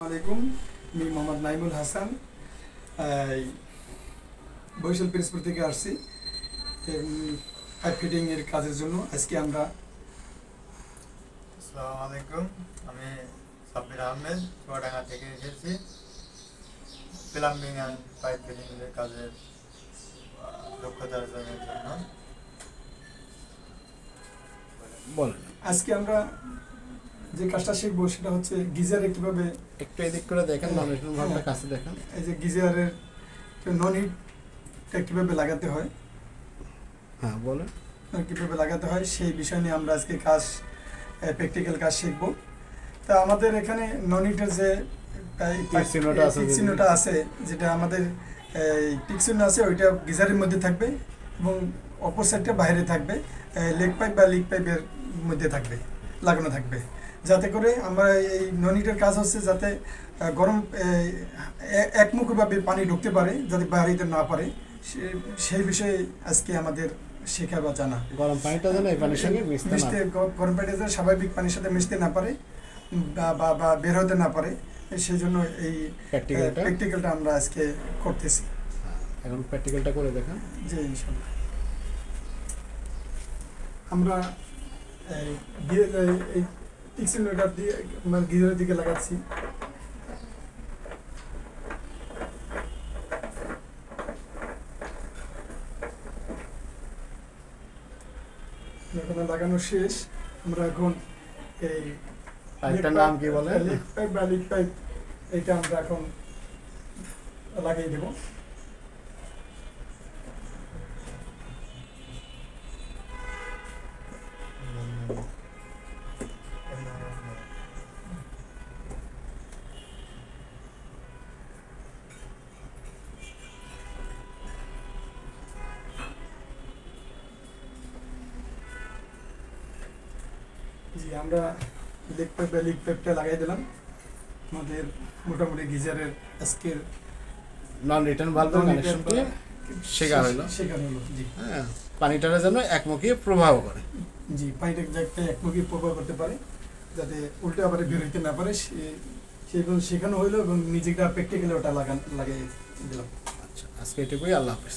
আলাইকুম, আমি মোহাম্মদ নাইমুল হাসান বরিশাল পিরোজপুর থেকে আসছি পাইপ ফিটিং এর কাজের জন্য। আজকে আমরা আসসালামু আলাইকুম, আমি সাব্বির আহমেদ চুয়াডাঙ্গা থেকে এসেছি প্লাম্বিং অ্যান্ড পাইপ ফিটিং এর কাজের দক্ষতা অর্জনের জন্য। বলেন, আজকে আমরা যে কাজটা শিখবো সেটা হচ্ছে গিজারে কিভাবে একটু এদিক করে দেখেন, মানুষজন ভাবটা কাছে দেখেন। এই যে গিজারের নন হিটটা কিভাবে লাগাতে হয়, হ্যাঁ বলেন, কিভাবে লাগাতে হয় সেই বিষয় নিয়ে আমরা আজকে কাজ প্র্যাকটিক্যাল কাজ শিখবো। তা আমাদের এখানে নন হিটের যে চিহ্নটা আছে, যেটা আমাদের টিক চিহ্ন আছে, ওইটা গিজারের মধ্যে থাকবে এবং অপর সাইডটা বাইরে থাকবে, লেগ পাইপ বা লিক পাইপের মধ্যে থাকবে, লাগানো থাকবে, যাতে করে আমরা এই নন হিটের কাজ হচ্ছে যাতে গরম একমুখীভাবে পানি ঢুকতে পারে, যাতে বাইরে না পারে, সেই বিষয়ে আজকে আমাদের শেখা বা জানা। গরম পানিটা যেন এই পানির সঙ্গে মিশতে গরম পানিটা যেন স্বাভাবিক পানির সাথে মিশতে না পারে বা বের হতে না পারে, সেই জন্য এই প্র্যাকটিক্যালটা আমরা আজকে করতেছি। এখন প্র্যাকটিক্যালটা করে দেখেন। জি ইনশাআল্লাহ। আমরা এই টিকসিনটা দিয়ে মানে গিজারের দিকে লাগাচ্ছি। এখন লাগানো শেষ। আমরা এখন এই পাইপটার নাম কি বলে? লিক পাইপ বা লিক পাইপ, এটা আমরা এখন লাগিয়ে দেব। জি, আমরা লিক পাইপটা লাগাই দিলাম। আমাদের মোটামুটি গিজারের আজকের নন রিটার্ন ভালভের কানেকশনটি শেখা হলো। জি হ্যাঁ, পানিটার যেন একমুখী প্রবাহ করে। জি, পানিটা যাতে একমুখী প্রবাহ করতে পারে, যাতে উল্টে আবার বের হইতে না পারে, সেইভাবে শেখানো হইলো এবং নিজেকে প্র্যাকটিক্যালি ওটা লাগিয়ে দিলাম। আচ্ছা, আজকে এটুকুই। আল্লাহ হাফেজ।